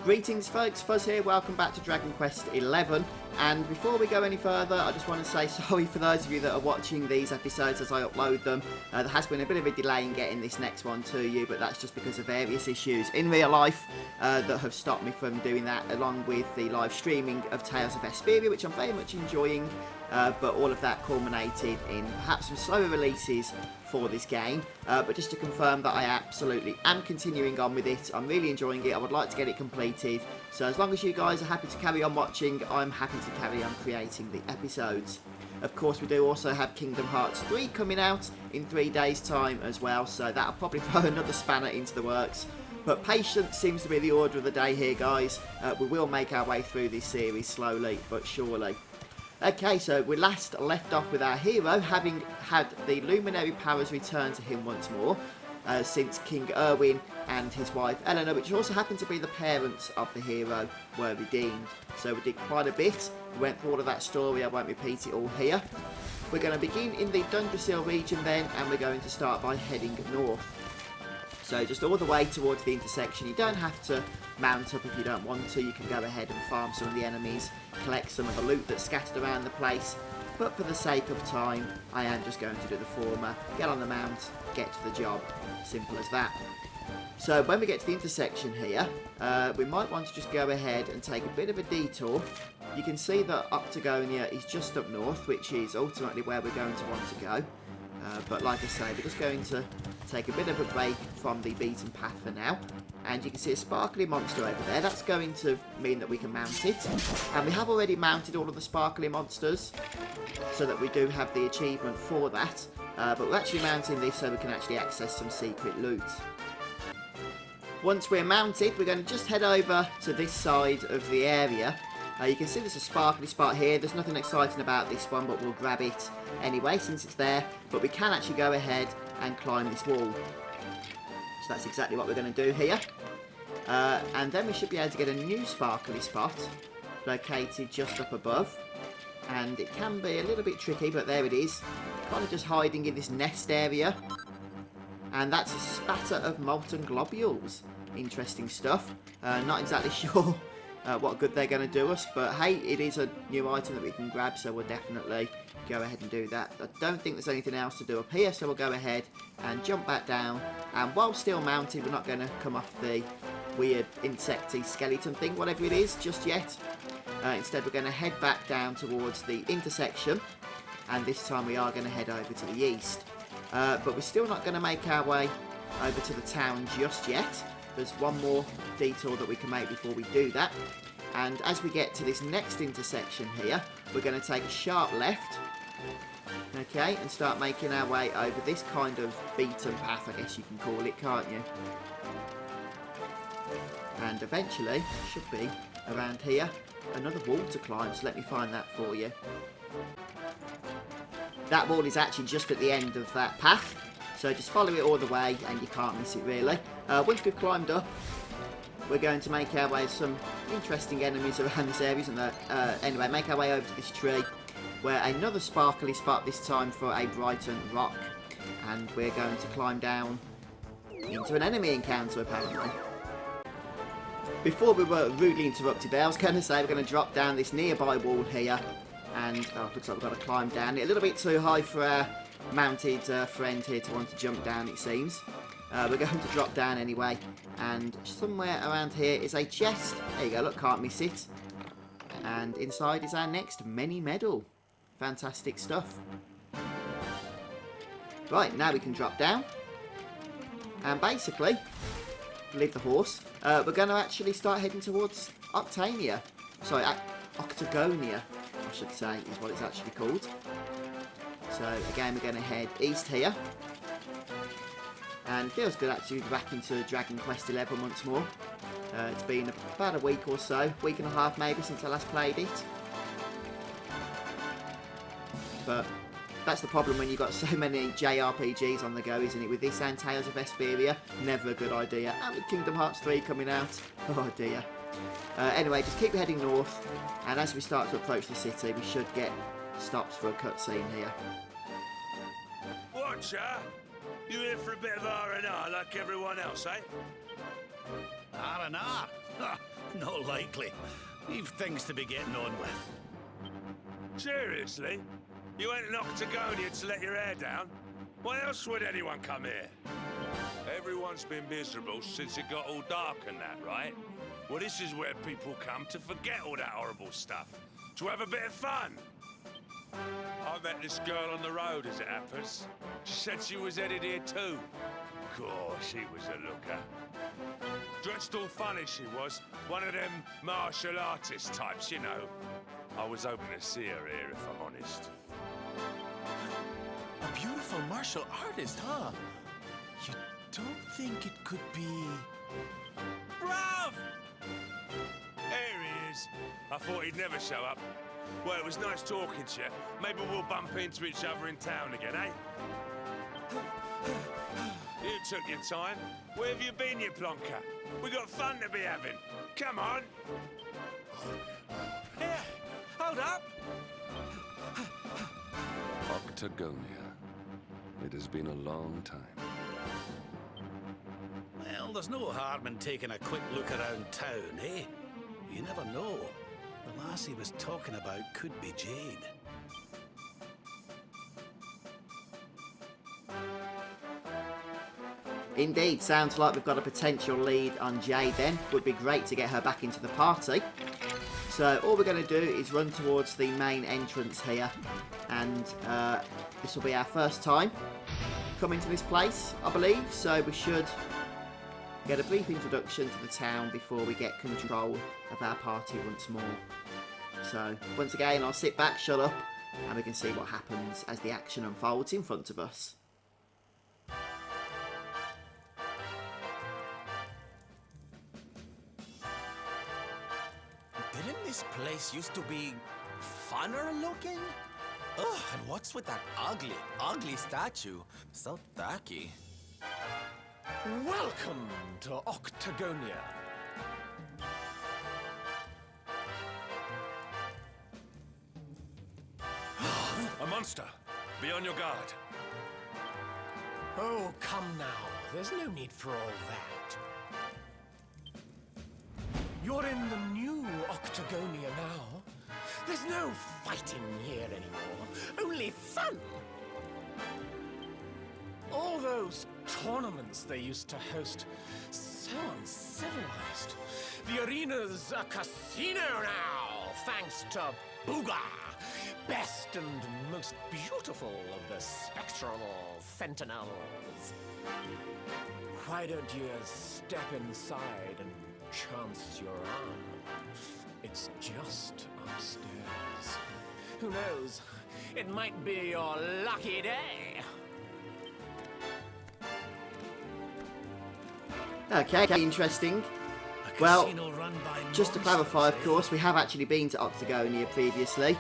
Greetings folks, Fuzz here, welcome back to Dragon Quest XI, and before we go any further I just want to say sorry for those of you that are watching these episodes as I upload them. There has been a bit of a delay in getting this next one to you, but that's just because of various issues in real life that have stopped me from doing that, along with the live streaming of Tales of Vesperia, which I'm very much enjoying, but all of that culminated in perhaps some slower releases for this game, but just to confirm that I absolutely am continuing on with it. I'm really enjoying it. I would like to get it completed, so as long as you guys are happy to carry on watching, I'm happy to carry on creating the episodes. Of course, we do also have Kingdom Hearts 3 coming out in 3 days time as well, so that'll probably throw another spanner into the works. But patience seems to be the order of the day here, guys. We will make our way through this series slowly but surely. Okay, so we last left off with our hero having had the Luminary powers return to him once more, since King Erwin and his wife Eleanor, which also happened to be the parents of the hero, were redeemed. So we did quite a bit. We went through all of that story, I won't repeat it all here. We're going to begin in the Dundrasil region then, and we're going to start by heading north. So just all the way towards the intersection. You don't have to mount up if you don't want to. You can go ahead and farm some of the enemies, collect some of the loot that's scattered around the place. But for the sake of time, I am just going to do the former. Get on the mount, get to the job. Simple as that. So when we get to the intersection here, we might want to just go ahead and take a bit of a detour. You can see that Octagonia is just up north, which is ultimately where we're going to want to go. But like I say, we're just going to take a bit of a break from the beaten path for now. And you can see a sparkly monster over there. That's going to mean that we can mount it. And we have already mounted all of the sparkly monsters, so that we do have the achievement for that. But we're actually mounting this so we can actually access some secret loot. Once we're mounted, we're going to just head over to this side of the area. You can see there's a sparkly spot here. There's nothing exciting about this one, but we'll grab it anyway since it's there. But we can actually go ahead and climb this wall. So that's exactly what we're going to do here. And then we should be able to get a new sparkly spot located just up above. And it can be a little bit tricky, but there it is. Kind of just hiding in this nest area. And that's a spatter of molten globules. Interesting stuff. Not exactly sure what good they're going to do us, but hey, it is a new item that we can grab, so we'll definitely go ahead and do that. I don't think there's anything else to do up here, so we'll go ahead and jump back down. And while still mounted, we're not going to come off the weird insecty skeleton thing, whatever it is, just yet. Instead, we're going to head back down towards the intersection, and this time we are going to head over to the east. But we're still not going to make our way over to the town just yet. There's one more detour that we can make before we do that. And as we get to this next intersection here, we're going to take a sharp left. Okay, and start making our way over this kind of beaten path, I guess you can call it, can't you? And eventually, should be around here, another wall to climb, so let me find that for you. That wall is actually just at the end of that path. So just follow it all the way and you can't miss it really. Once we've climbed up, we're going to make our way to some interesting enemies around this area. Anyway, make our way over to this tree where another sparkly spot, this time for a Brighton rock. And we're going to climb down into an enemy encounter apparently. Before we were rudely interrupted there, I was going to say we're going to drop down this nearby wall here. And looks like we've got to climb down it. A little bit too high for our mounted friend here to want to jump down, it seems. We're going to drop down anyway, and somewhere around here is a chest. There you go, look, can't miss it. And inside is our next mini medal. Fantastic stuff. Right, now we can drop down. And basically, leave the horse. We're going to actually start heading towards Octagonia. Sorry, Octagonia, I should say, is what it's actually called. So again, we're going to head east here. And feels good actually to be back into Dragon Quest XI once more. It's been about a week or so, week and a half maybe, since I last played it. But that's the problem when you've got so many JRPGs on the go, isn't it? With this and Tales of Vesperia, never a good idea. And with Kingdom Hearts 3 coming out, oh dear. Anyway, just keep heading north, and as we start to approach the city, we should get stops for a cutscene here. Watcher, you here for a bit of R&R like everyone else, eh? R&R? Not likely. We've things to be getting on with. Seriously? You went in Octagonia to let your hair down? Why else would anyone come here? Everyone's been miserable since it got all dark and that, right? Well, this is where people come to forget all that horrible stuff. To have a bit of fun. I met this girl on the road, as it happens. She said she was headed here too. Gosh, she was a looker. Dressed all funny, she was. One of them martial artist types, you know. I was hoping to see her here, if I'm honest. A beautiful martial artist, huh? You don't think it could be... Bruv! There he is. I thought he'd never show up. Well, it was nice talking to you. Maybe we'll bump into each other in town again, eh? You took your time. Where have you been, you plonker? We got fun to be having. Come on. Here, hold up! Octagonia. It has been a long time. Well, there's no harm in taking a quick look around town, eh? You never know. The lass he was talking about could be Jade. Indeed, sounds like we've got a potential lead on Jade then. Would be great to get her back into the party. So all we're going to do is run towards the main entrance here, and this will be our first time coming to this place, I believe, so we should get a brief introduction to the town before we get control of our party once more. So once again, I'll sit back, shut up, and we can see what happens as the action unfolds in front of us. Didn't this place used to be funner looking? Ugh, and what's with that ugly statue? So tacky. Welcome to Octagonia. A monster. Be on your guard. Oh, come now. There's no need for all that. You're in the new Octagonia now. There's no fighting here anymore. Only fun. All those tournaments they used to host, so uncivilized. The arena's a casino now, thanks to Booga, best and most beautiful of the spectral sentinels. Why don't you step inside and chance your arm? It's just upstairs. Who knows? It might be your lucky day. Okay, interesting. Well, just to clarify, of course, we have actually been to Octagonia previously.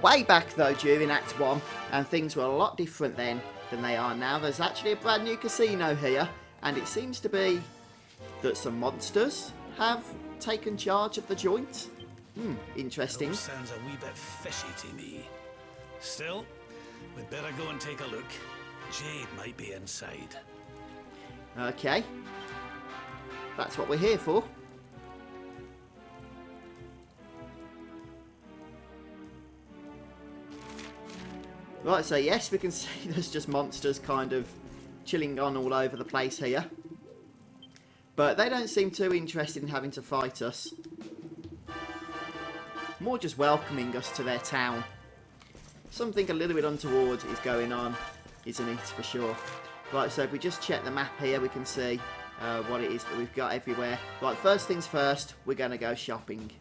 Way back, though, during Act 1, and things were a lot different then than they are now. There's actually a brand new casino here, and it seems to be that some monsters have taken charge of the joint. Interesting. Those sounds a wee bit fishy to me. Still, we'd better go and take a look. Jade might be inside. Okay. That's what we're here for. Right, so yes, we can see there's just monsters kind of chilling on all over the place here. But they don't seem too interested in having to fight us. More just welcoming us to their town. Something a little bit untoward is going on, isn't it, for sure. Right, so if we just check the map here, we can see what it is that we've got everywhere. Right, first things first, we're going to go shopping.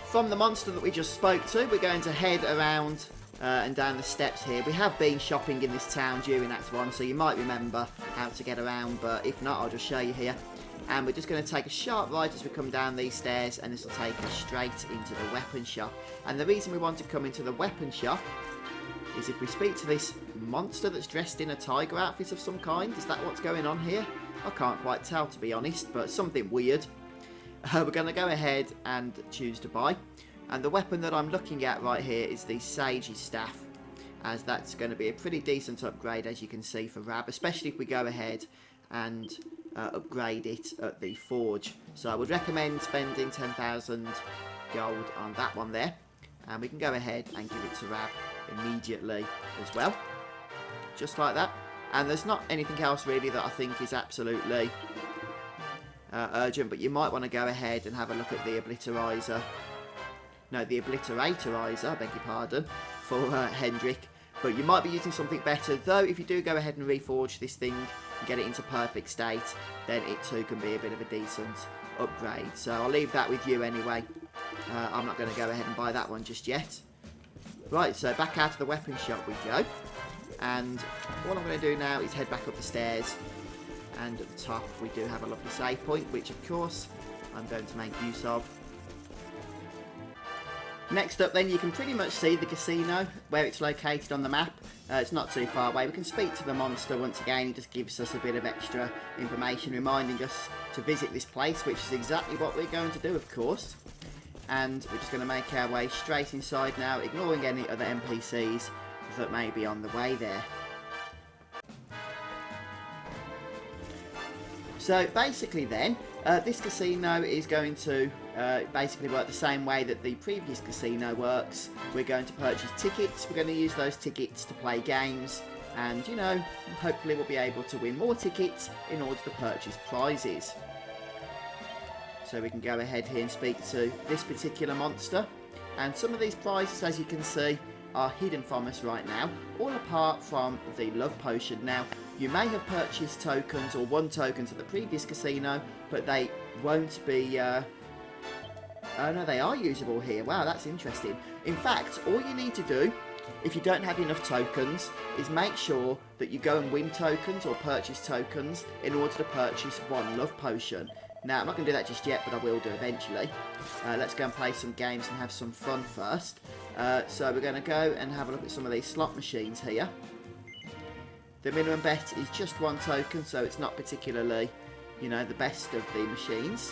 From the monster that we just spoke to, we're going to head around and down the steps here. We have been shopping in this town during Act 1, so you might remember how to get around, but if not, I'll just show you here. And we're just going to take a sharp right as we come down these stairs, and this will take us straight into the weapon shop. And the reason we want to come into the weapon shop is if we speak to this monster that's dressed in a tiger outfit of some kind. Is that what's going on here? I can't quite tell, to be honest, but something weird. We're going to go ahead and choose to buy. And the weapon that I'm looking at right here is the Sage's Staff, as that's going to be a pretty decent upgrade, as you can see, for Rab, especially if we go ahead and upgrade it at the forge. So I would recommend spending 10,000 gold on that one there, and we can go ahead and give it to Rab immediately as well, just like that. And there's not anything else really that I think is absolutely urgent, but you might want to go ahead and have a look at the obliterizer. No, the obliteratorizer, I beg your pardon, for Hendrik. But you might be using something better, though if you do go ahead and reforge this thing and get it into perfect state, then it too can be a bit of a decent upgrade. So I'll leave that with you anyway. I'm not going to go ahead and buy that one just yet. Right, so back out of the weapon shop we go. And all I'm going to do now is head back up the stairs. And at the top we do have a lovely save point, which of course I'm going to make use of. Next up then, you can pretty much see the casino, where it's located on the map. It's not too far away. We can speak to the monster once again. He just gives us a bit of extra information, reminding us to visit this place, which is exactly what we're going to do, of course. And we're just going to make our way straight inside now, ignoring any other NPCs that may be on the way there. So basically then, this casino is going to basically work the same way that the previous casino works. We're going to purchase tickets, we're going to use those tickets to play games, and you know, hopefully we'll be able to win more tickets in order to purchase prizes. So we can go ahead here and speak to this particular monster, and some of these prizes, as you can see, are hidden from us right now, all apart from the love potion. Now, you may have purchased tokens or won tokens at the previous casino, but they won't be... oh no, they are usable here. Wow, that's interesting. In fact, all you need to do, if you don't have enough tokens, is make sure that you go and win tokens or purchase tokens in order to purchase one love potion. Now, I'm not going to do that just yet, but I will do eventually. Let's go and play some games and have some fun first. So we're going to go and have a look at some of these slot machines here. The minimum bet is just one token, so it's not particularly, you know, the best of the machines.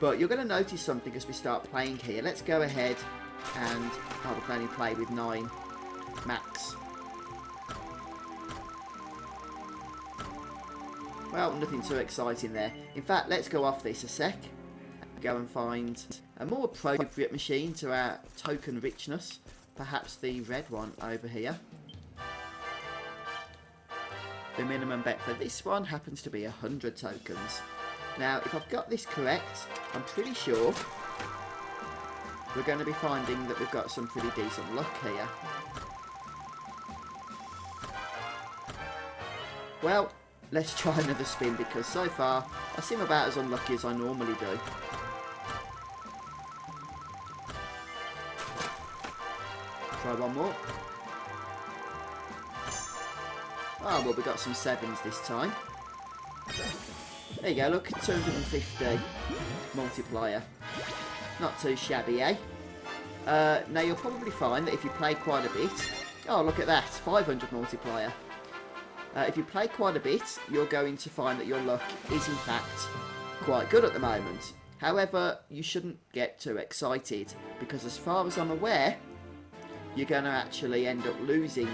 But you're going to notice something as we start playing here. Let's go ahead and... oh, we can only play with 9 max. Well, nothing too exciting there. In fact, let's go off this a sec. Go and find a more appropriate machine to our token richness. Perhaps the red one over here. The minimum bet for this one happens to be 100 tokens. Now, if I've got this correct, I'm pretty sure we're going to be finding that we've got some pretty decent luck here. Well, let's try another spin, because so far I seem about as unlucky as I normally do. Try one more. Oh, well, we got some 7s this time. There you go, look, 250 multiplier. Not too shabby, eh? Now, you'll probably find that if you play quite a bit... oh, look at that, 500 multiplier. If you play quite a bit, you're going to find that your luck is, in fact, quite good at the moment. However, you shouldn't get too excited, because as far as I'm aware, you're going to actually end up losing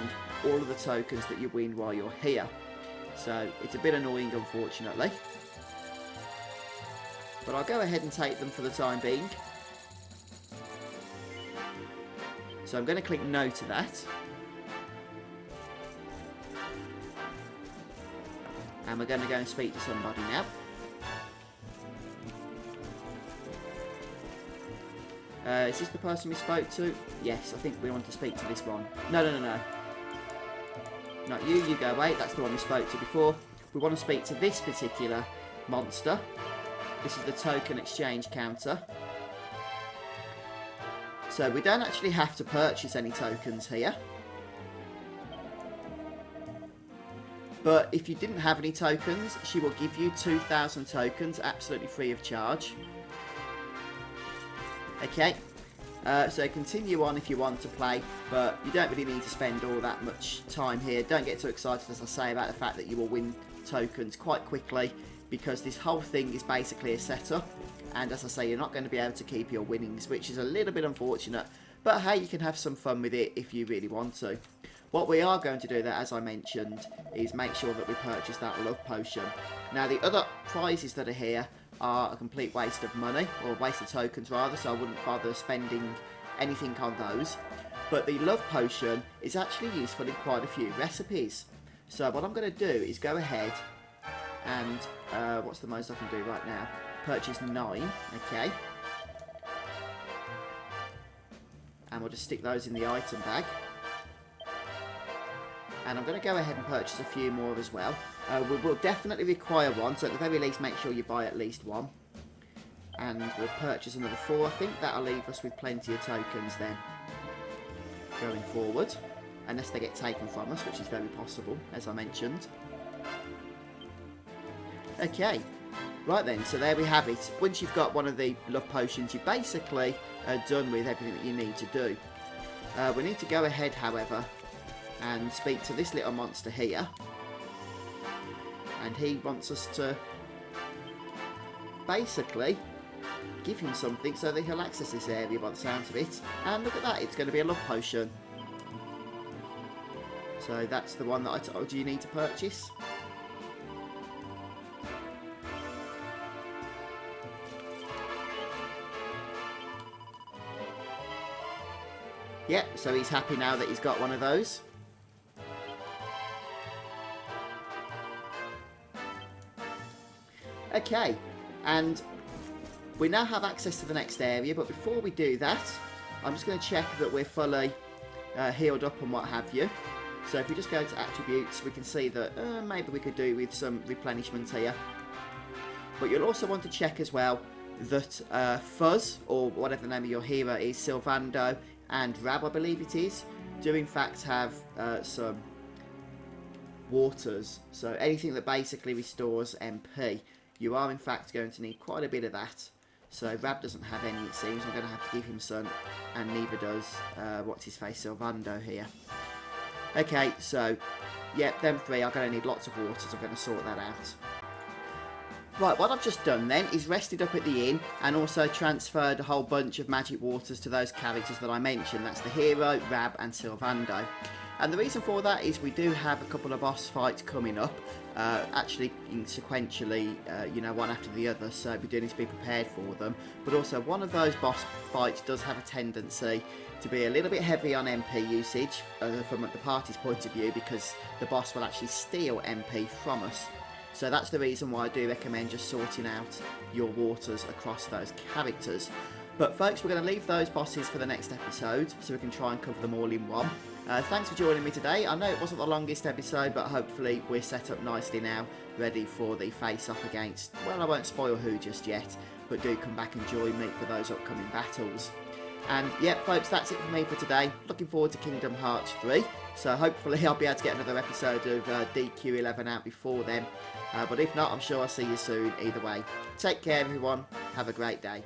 all of the tokens that you win while you're here. So it's a bit annoying, unfortunately. But I'll go ahead and take them for the time being. So I'm going to click no to that. And we're going to go and speak to somebody now. Is this the person we spoke to? Yes, I think we want to speak to this one. No. Not you, you go away. That's the one we spoke to before. We want to speak to this particular monster. This is the token exchange counter. So we don't actually have to purchase any tokens here. But if you didn't have any tokens, she will give you 2,000 tokens absolutely free of charge. Okay, so continue on if you want to play, but you don't really need to spend all that much time here. Don't get too excited, as I say, about the fact that you will win tokens quite quickly, because this whole thing is basically a setup, and as I say, you're not going to be able to keep your winnings, which is a little bit unfortunate, but hey, you can have some fun with it if you really want to. What we are going to do there, as I mentioned, is make sure that we purchase that love potion. Now, the other prizes that are here are a complete waste of money, or waste of tokens rather, so I wouldn't bother spending anything on those. But the love potion is actually useful in quite a few recipes. So what I'm going to do is go ahead and, what's the most I can do right now? Purchase 9, okay. And we'll just stick those in the item bag. And I'm going to go ahead and purchase a few more as well. We will definitely require one, so at the very least make sure you buy at least one. And we'll purchase another 4. I think that'll leave us with plenty of tokens then, going forward. Unless they get taken from us, which is very possible, as I mentioned. Okay, right then, so there we have it. Once you've got one of the love potions, you're basically done with everything that you need to do. We need to go ahead, however, and speak to this little monster here. And he wants us to basically give him something so that he'll access this area by the sounds of it. And look at that, it's going to be a love potion. So that's the one that I told you need to purchase. Yep, so he's happy now that he's got one of those. Okay, and we now have access to the next area, but before we do that, I'm just going to check that we're fully healed up and what have you. So if we just go to attributes, we can see that maybe we could do with some replenishment here. But you'll also want to check as well that Fuzz, or whatever the name of your hero is, Sylvando and Rab, I believe it is, do in fact have some waters. So anything that basically restores MP, you are in fact going to need quite a bit of that. So Rab doesn't have any, it seems. I'm going to have to give him some, and neither does what's his face, Sylvando here. Okay, so yep, them 3 are going to need lots of waters. I'm going to sort that out. Right, what I've just done then is rested up at the inn and also transferred a whole bunch of magic waters to those characters that I mentioned. That's the hero, Rab and Sylvando. And the reason for that is we do have a couple of boss fights coming up, actually sequentially, you know, one after the other, so we do need to be prepared for them. But also one of those boss fights does have a tendency to be a little bit heavy on MP usage from the party's point of view, because the boss will actually steal MP from us. So that's the reason why I do recommend just sorting out your waters across those characters. But folks, we're going to leave those bosses for the next episode, so we can try and cover them all in one. Thanks for joining me today. I know it wasn't the longest episode, but hopefully we're set up nicely now, ready for the face-off against, well, I won't spoil who just yet, but do come back and join me for those upcoming battles. And yeah, folks, that's it for me for today. Looking forward to Kingdom Hearts 3, so hopefully I'll be able to get another episode of DQ11 out before then. But if not, I'm sure I'll see you soon either way. Take care, everyone. Have a great day.